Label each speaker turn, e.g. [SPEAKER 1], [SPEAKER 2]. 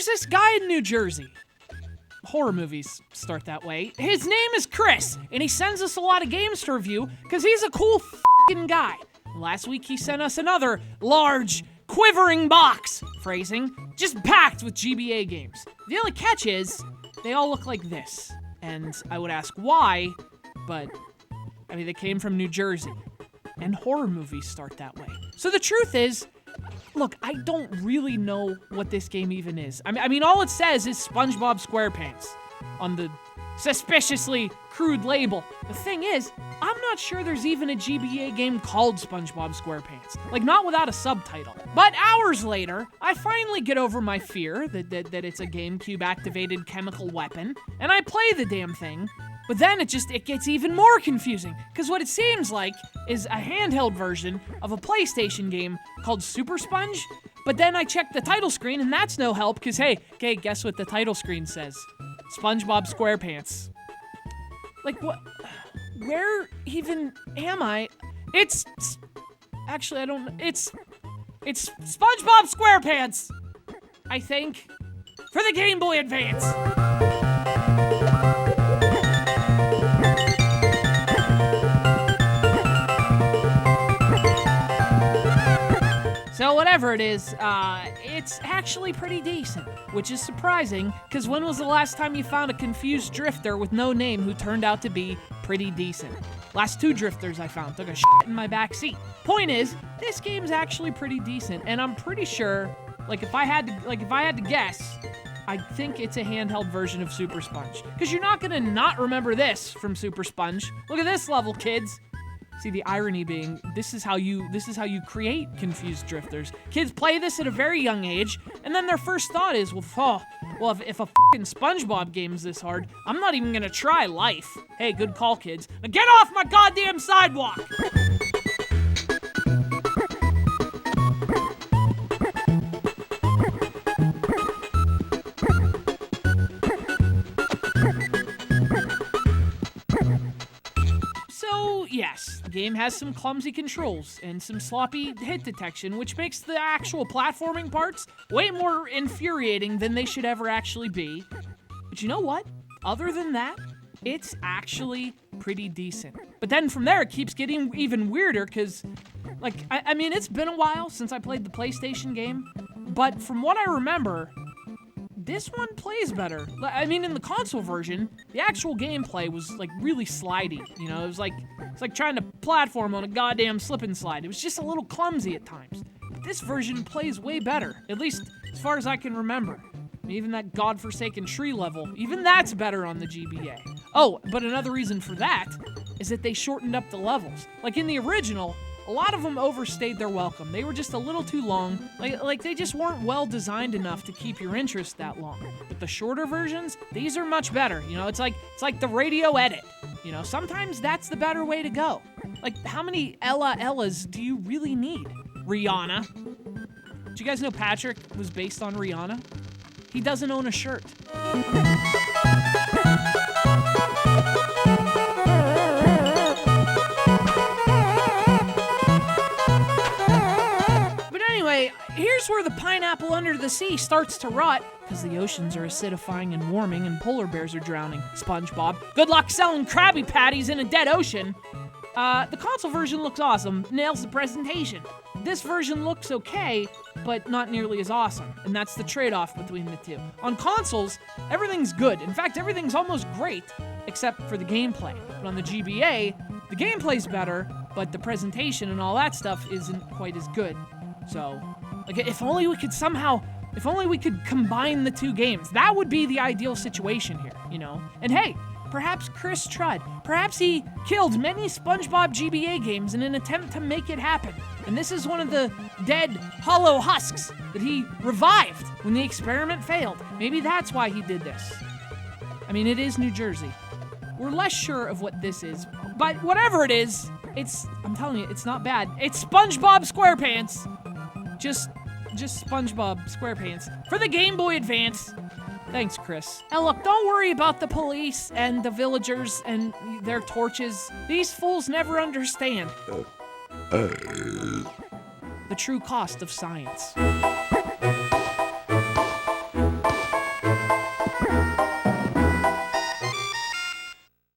[SPEAKER 1] there's this guy in New Jersey. Horror movies start that way. His name is Chris, and he sends us a lot of games to review because he's a cool f***ing guy. Last week he sent us another large, quivering box, phrasing, just packed with GBA games. The only catch is, they all look like this. And I would ask why, but, I mean, they came from New Jersey. And horror movies start that way. So the truth is, look, I don't really know what this game even is. I mean, all it says is SpongeBob SquarePants on the suspiciously crude label. The thing is, I'm not sure there's even a GBA game called SpongeBob SquarePants. Like, not without a subtitle. But hours later, I finally get over my fear that it's a GameCube-activated chemical weapon, and I play the damn thing. But then it gets even more confusing, because what it seems like is a handheld version of a PlayStation game called SuperSponge, but then I check the title screen and that's no help, because hey, guess what the title screen says? SpongeBob SquarePants. Like, what? Where even am I? Actually, I don't, it's SpongeBob SquarePants, I think, for the Game Boy Advance. So whatever it is, it's actually pretty decent, which is surprising, because when was the last time you found a confused drifter with no name who turned out to be pretty decent? Last 2 drifters I found took a shit in my back seat. Point is, this game's actually pretty decent, and I'm pretty sure, if I had to guess, I think it's a handheld version of SuperSponge, because you're not gonna not remember this from SuperSponge. Look at this level, kids. See, the irony being, this is how you create confused drifters. Kids play this at a very young age, and then their first thought is, if a fucking SpongeBob game's this hard, I'm not even gonna try life. Hey, good call, kids. Now get off my goddamn sidewalk! Yes, the game has some clumsy controls and some sloppy hit detection, which makes the actual platforming parts way more infuriating than they should ever actually be. But you know what? Other than that, it's actually pretty decent. But then from there, it keeps getting even weirder because, I mean, it's been a while since I played the PlayStation game, but from what I remember, this one plays better. I mean, in the console version, the actual gameplay was really slidey. You know, it's like trying to platform on a goddamn slip and slide. It was just a little clumsy at times. But this version plays way better, at least as far as I can remember. Even that godforsaken tree level, even that's better on the GBA. Oh, but another reason for that is that they shortened up the levels. Like in the original, a lot of them overstayed their welcome. They were just a little too long. Like they just weren't well designed enough to keep your interest that long. But the shorter versions, these are much better. You know, it's like the radio edit. You know, sometimes that's the better way to go. Like, how many Ellas do you really need? Rihanna. Did you guys know Patrick was based on Rihanna? He doesn't own a shirt. Here's where the pineapple under the sea starts to rot, because the oceans are acidifying and warming and polar bears are drowning. SpongeBob, good luck selling Krabby Patties in a dead ocean. The console version looks awesome, nails the presentation. This version looks okay, but not nearly as awesome, and that's the trade-off between the two. On consoles, everything's good. In fact, everything's almost great, except for the gameplay. But on the GBA, the gameplay's better, but the presentation and all that stuff isn't quite as good. So, if only we could combine the two games, that would be the ideal situation here, you know? And hey, perhaps Chris tried. Perhaps he killed many SpongeBob GBA games in an attempt to make it happen. And this is one of the dead, hollow husks that he revived when the experiment failed. Maybe that's why he did this. I mean, it is New Jersey. We're less sure of what this is, but whatever it is, I'm telling you, it's not bad. It's SpongeBob SquarePants. Just SpongeBob SquarePants for the Game Boy Advance. Thanks, Chris. And look, don't worry about the police and the villagers and their torches. These fools never understand the true cost of science.